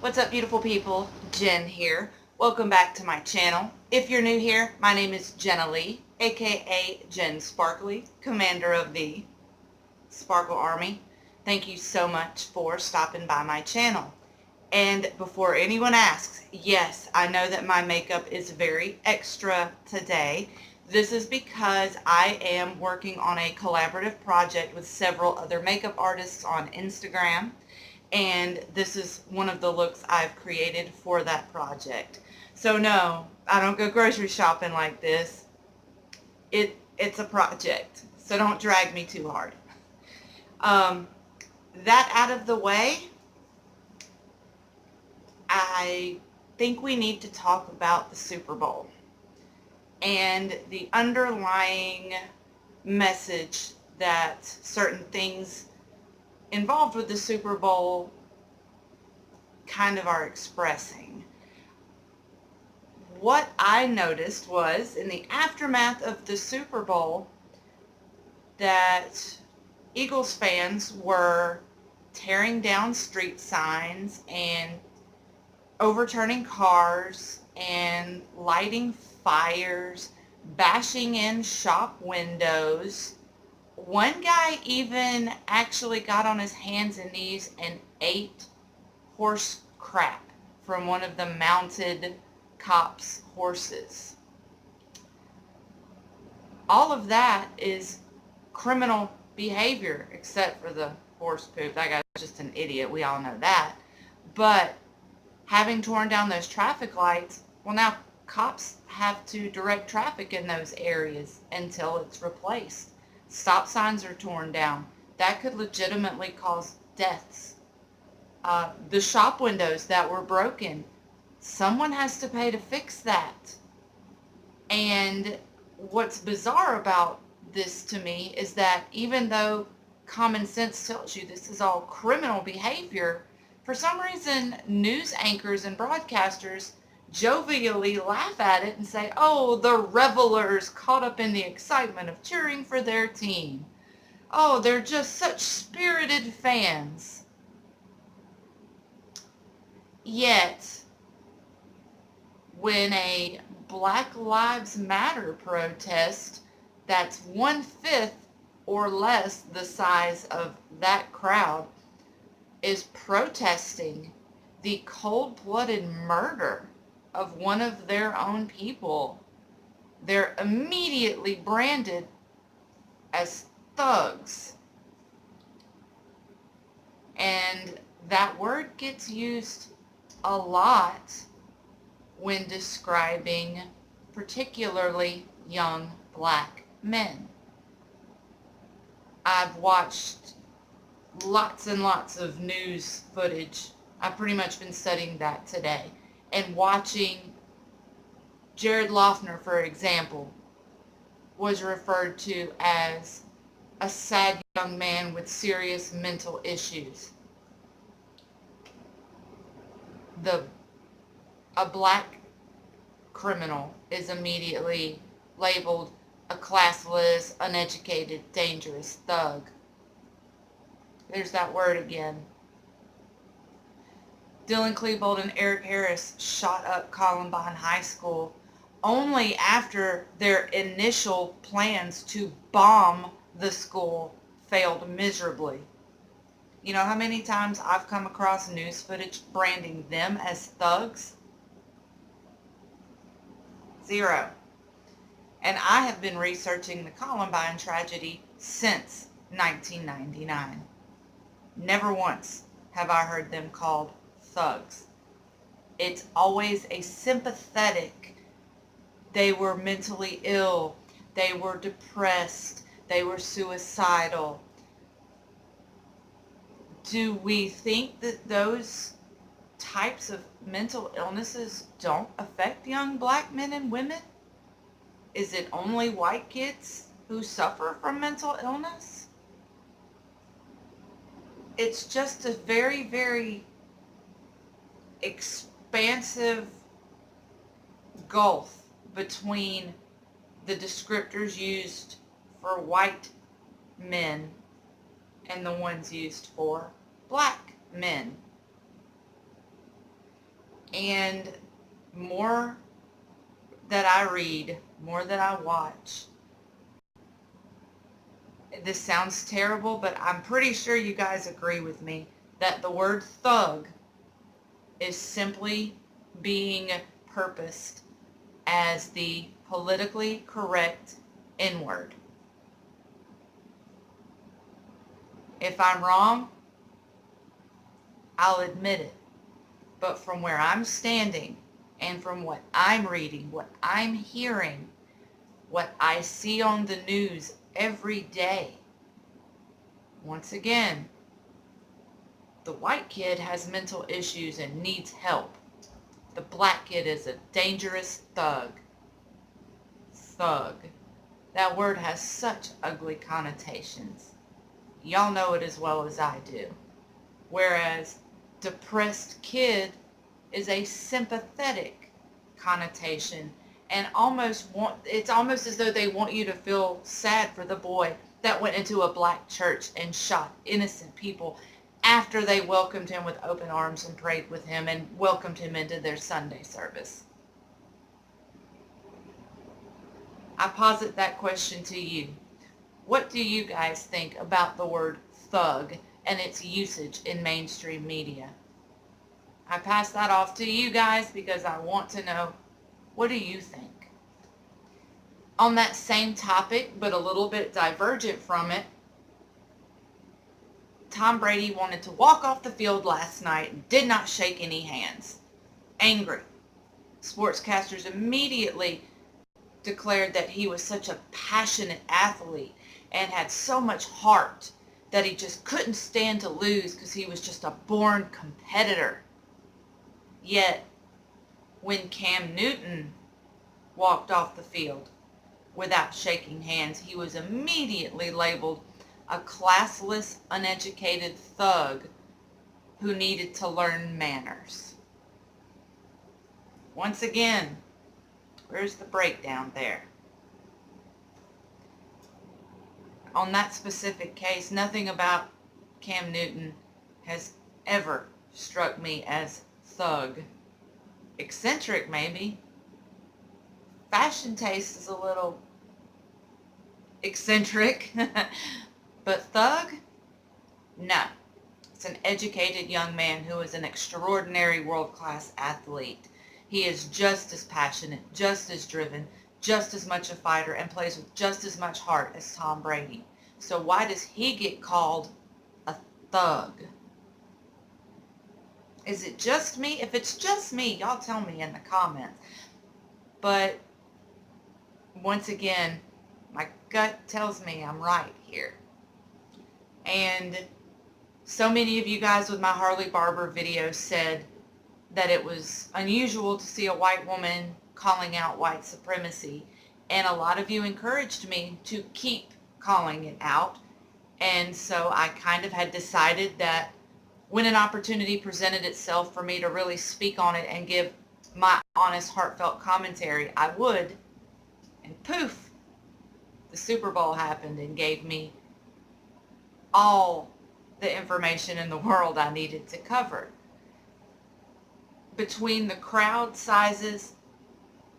What's up, beautiful people? Jen here. Welcome back to my channel. If you're new here, my name is Jenna Lee, aka Jen Sparkly, commander of the Sparkle Army. Thank you so much for stopping by my channel. And before anyone asks, yes, I know that my makeup is very extra today. This is because I am working on a collaborative project with several other makeup artists on Instagram. And this is one of the looks I've created for that project. So no, I don't go grocery shopping like this. It's a project, so don't drag me too hard. That out of the way, I think we need to talk about the Super Bowl and the underlying message that certain things involved with the Super Bowl kind of are expressing. What I noticed was in the aftermath of the Super Bowl that Eagles fans were tearing down street signs and overturning cars and lighting fires, bashing in shop windows. One guy even actually got on his hands and knees and ate horse crap from one of the mounted cops' horses. All of that is criminal behavior, except for the horse poop. That guy's just an idiot. We all know that. But having torn down those traffic lights, well, now cops have to direct traffic in those areas until it's replaced. Stop signs are torn down. That could legitimately cause deaths. The shop windows that were broken, someone has to pay to fix that. And what's bizarre about this to me is that even though common sense tells you this is all criminal behavior, for some reason news anchors and broadcasters jovially laugh at it and say, oh, the revelers caught up in the excitement of cheering for their team. Oh, they're just such spirited fans. Yet, when a Black Lives Matter protest that's 1/5 or less the size of that crowd is protesting the cold-blooded murder of one of their own people, they're immediately branded as thugs. And that word gets used a lot when describing particularly young black men. I've watched lots and lots of news footage. I've pretty much been studying that today. And watching Jared Loughner, for example, was referred to as a sad young man with serious mental issues. A black criminal is immediately labeled a classless, uneducated, dangerous thug. There's that word again. Dylan Klebold and Eric Harris shot up Columbine High School only after their initial plans to bomb the school failed miserably. You know how many times I've come across news footage branding them as thugs? 0. And I have been researching the Columbine tragedy since 1999. Never once have I heard them called thugs. It's always a sympathetic, they were mentally ill, they were depressed, they were suicidal. Do we think that those types of mental illnesses don't affect young black men and women? Is it only white kids who suffer from mental illness? It's just a very, very expansive gulf between the descriptors used for white men and the ones used for black men. And more that I read, more that I watch, this sounds terrible, but I'm pretty sure you guys agree with me that the word thug is simply being purposed as the politically correct N-word. If I'm wrong, I'll admit it. But from where I'm standing and from what I'm reading, what I'm hearing, what I see on the news every day, once again, the white kid has mental issues and needs help. The black kid is a dangerous thug. Thug. That word has such ugly connotations. Y'all know it as well as I do. Whereas depressed kid is a sympathetic connotation, and it's almost as though they want you to feel sad for the boy that went into a black church and shot innocent people after they welcomed him with open arms and prayed with him and welcomed him into their Sunday service. I posit that question to you. What do you guys think about the word thug and its usage in mainstream media? I pass that off to you guys because I want to know, what do you think? On that same topic, but a little bit divergent from it, Tom Brady wanted to walk off the field last night and did not shake any hands. Angry. Sportscasters immediately declared that he was such a passionate athlete and had so much heart that he just couldn't stand to lose because he was just a born competitor. Yet, when Cam Newton walked off the field without shaking hands, he was immediately labeled a classless, uneducated thug who needed to learn manners. Once again, where's the breakdown there? On that specific case, nothing about Cam Newton has ever struck me as thug. Eccentric, maybe. Fashion taste is a little eccentric. But thug? No. It's an educated young man who is an extraordinary world-class athlete. He is just as passionate, just as driven, just as much a fighter, and plays with just as much heart as Tom Brady. So why does he get called a thug? Is it just me? If it's just me, y'all tell me in the comments. But once again, my gut tells me I'm right here. And so many of you guys with my Harley Barber video said that it was unusual to see a white woman calling out white supremacy. And a lot of you encouraged me to keep calling it out. And so I kind of had decided that when an opportunity presented itself for me to really speak on it and give my honest, heartfelt commentary, I would. And poof, the Super Bowl happened and gave me all the information in the world I needed to cover. Between the crowd sizes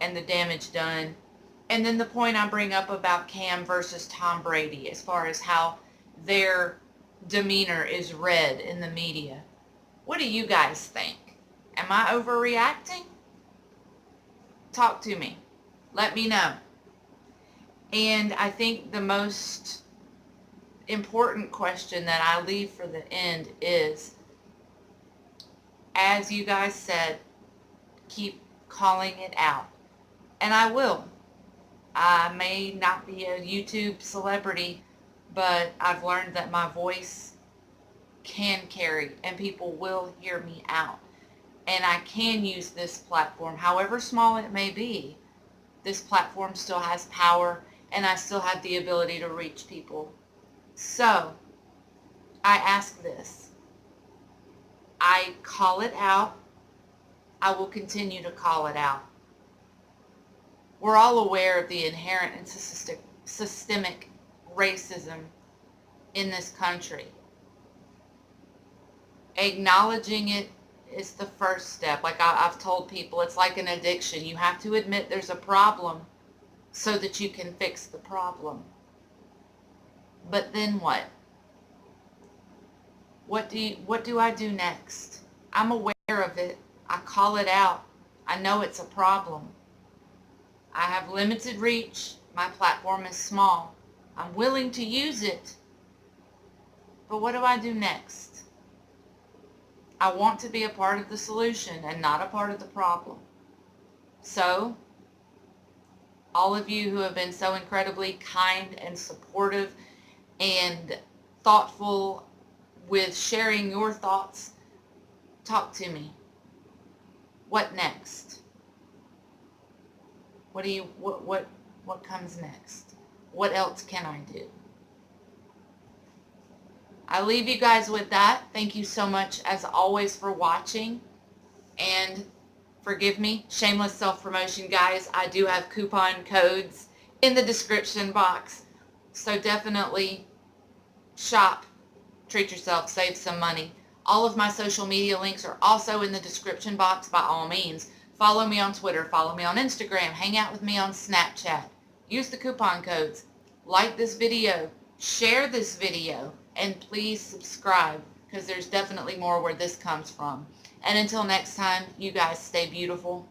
and the damage done, and then the point I bring up about Cam versus Tom Brady as far as how their demeanor is read in the media. What do you guys think? Am I overreacting? Talk to me. Let me know. And I think the most important question that I leave for the end is, as you guys said, keep calling it out. And I will. I may not be a YouTube celebrity, but I've learned that my voice can carry and people will hear me out. And I can use this platform, however small it may be. This platform still has power and I still have the ability to reach people. So, I ask this. I call it out. I will continue to call it out. We're all aware of the inherent and systemic racism in this country. Acknowledging it is the first step. Like I've told people, it's like an addiction. You have to admit there's a problem so that you can fix the problem. But then what? What do I do next? I'm aware of it. I call it out. I know it's a problem. I have limited reach. My platform is small. I'm willing to use it. But what do I do next? I want to be a part of the solution and not a part of the problem. So, all of you who have been so incredibly kind and supportive and thoughtful with sharing your thoughts, talk to me. What next? What comes next? What else can I do? I leave you guys with that. Thank you so much as always for watching, and forgive me, shameless self-promotion, guys. I do have coupon codes in the description box, so definitely shop, treat yourself, save some money. All of my social media links are also in the description box. By all means, follow me on Twitter, follow me on Instagram, hang out with me on Snapchat. Use the coupon codes. Like this video, share this video, and please subscribe, because there's definitely more where this comes from. And until next time, you guys stay beautiful.